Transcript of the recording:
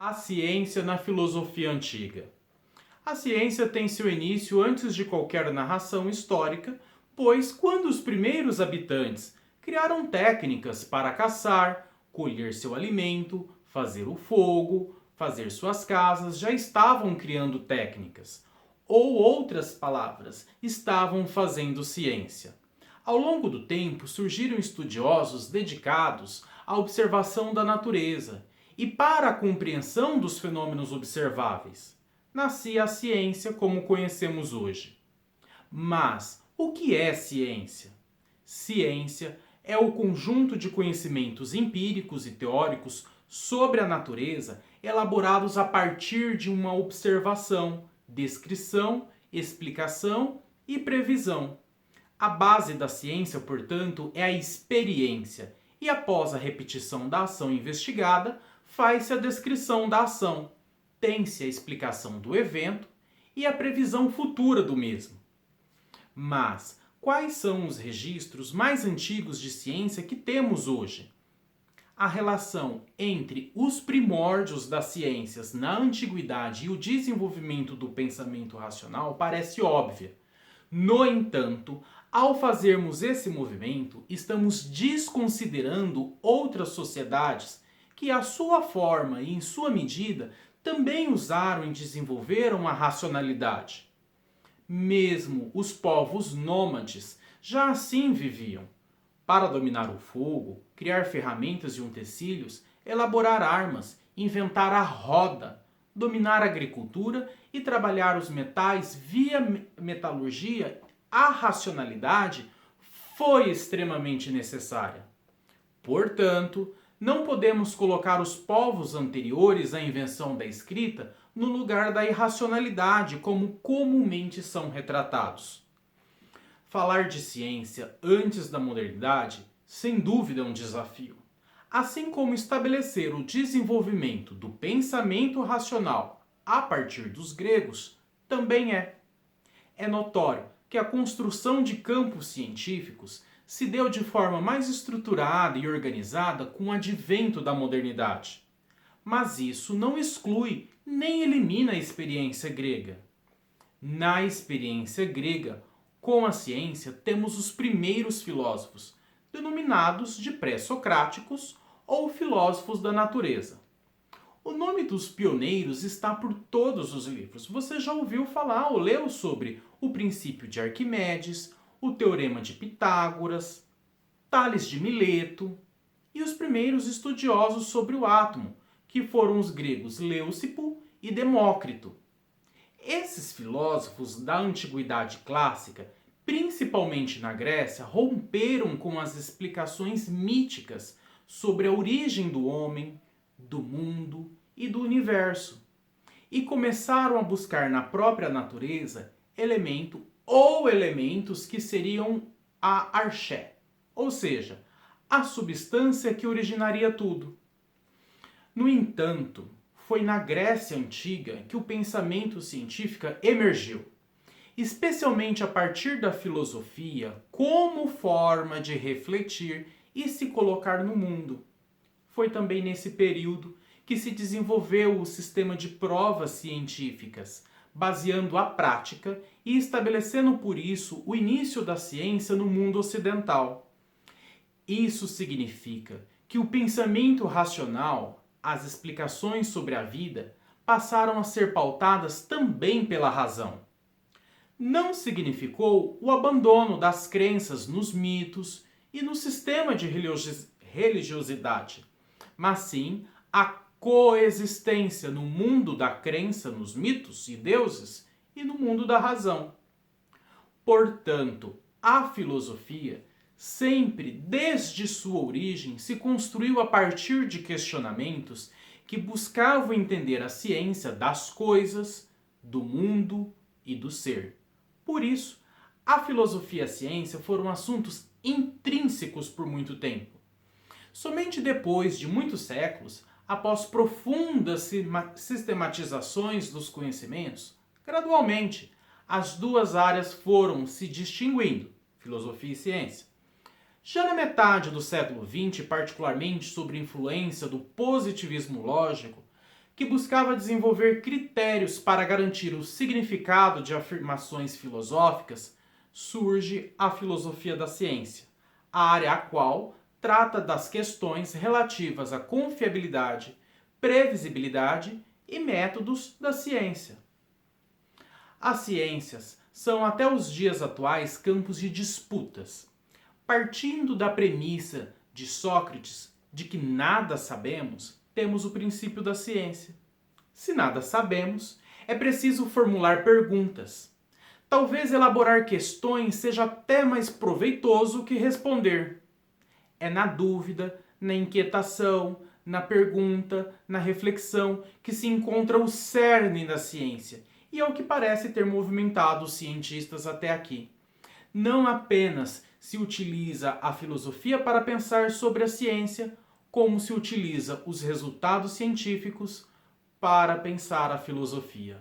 A ciência na filosofia antiga. A ciência tem seu início antes de qualquer narração histórica, pois quando os primeiros habitantes criaram técnicas para caçar, colher seu alimento, fazer o fogo, fazer suas casas, já estavam criando técnicas. Ou outras palavras, estavam fazendo ciência. Ao longo do tempo surgiram estudiosos dedicados à observação da natureza e para a compreensão dos fenômenos observáveis. Nascia a ciência como conhecemos hoje. Mas o que é ciência? Ciência é o conjunto de conhecimentos empíricos e teóricos sobre a natureza elaborados a partir de uma observação, descrição, explicação e previsão. A base da ciência, portanto, é a experiência, e após a repetição da ação investigada, faz-se a descrição da ação, tem-se a explicação do evento e a previsão futura do mesmo. Mas quais são os registros mais antigos de ciência que temos hoje? A relação entre os primórdios das ciências na antiguidade e o desenvolvimento do pensamento racional parece óbvia. No entanto, ao fazermos esse movimento, estamos desconsiderando outras sociedades que, à sua forma e em sua medida, também usaram e desenvolveram a racionalidade. Mesmo os povos nômades já assim viviam. Para dominar o fogo, criar ferramentas e utensílios, elaborar armas, inventar a roda, dominar a agricultura e trabalhar os metais via metalurgia, a racionalidade foi extremamente necessária. Portanto, não podemos colocar os povos anteriores à invenção da escrita no lugar da irracionalidade como comumente são retratados. Falar de ciência antes da modernidade, sem dúvida, é um desafio. Assim como estabelecer o desenvolvimento do pensamento racional a partir dos gregos, também é. É notório que a construção de campos científicos se deu de forma mais estruturada e organizada com o advento da modernidade. Mas isso não exclui nem elimina a experiência grega. Na experiência grega, com a ciência, temos os primeiros filósofos, denominados de pré-socráticos ou filósofos da natureza. O nome dos pioneiros está por todos os livros. Você já ouviu falar ou leu sobre o princípio de Arquimedes, o teorema de Pitágoras, Tales de Mileto e os primeiros estudiosos sobre o átomo, que foram os gregos Leucipo e Demócrito. Esses filósofos da antiguidade clássica, principalmente na Grécia, romperam com as explicações míticas sobre a origem do homem, do mundo e do universo, e começaram a buscar na própria natureza elemento ou elementos que seriam a arché, ou seja, a substância que originaria tudo. No entanto, foi na Grécia Antiga que o pensamento científico emergiu, especialmente a partir da filosofia como forma de refletir e se colocar no mundo. Foi também nesse período que se desenvolveu o sistema de provas científicas, baseando a prática e estabelecendo por isso o início da ciência no mundo ocidental. Isso significa que o pensamento racional, as explicações sobre a vida, passaram a ser pautadas também pela razão. Não significou o abandono das crenças nos mitos e no sistema de religiosidade, mas sim a coexistência no mundo da crença nos mitos e deuses e no mundo da razão. Portanto, a filosofia sempre, desde sua origem, se construiu a partir de questionamentos que buscavam entender a ciência das coisas, do mundo e do ser. Por isso, a filosofia e a ciência foram assuntos intrínsecos por muito tempo. Somente depois de muitos séculos, após profundas sistematizações dos conhecimentos, gradualmente as duas áreas foram se distinguindo, filosofia e ciência. Já na metade do século XX, particularmente sob a influência do positivismo lógico, que buscava desenvolver critérios para garantir o significado de afirmações filosóficas, surge a filosofia da ciência, a área a qual trata das questões relativas à confiabilidade, previsibilidade e métodos da ciência. As ciências são até os dias atuais campos de disputas. Partindo da premissa de Sócrates de que nada sabemos, temos o princípio da ciência. Se nada sabemos, é preciso formular perguntas. Talvez elaborar questões seja até mais proveitoso que responder. É na dúvida, na inquietação, na pergunta, na reflexão que se encontra o cerne da ciência e é o que parece ter movimentado os cientistas até aqui. Não apenas se utiliza a filosofia para pensar sobre a ciência, como se utiliza os resultados científicos para pensar a filosofia.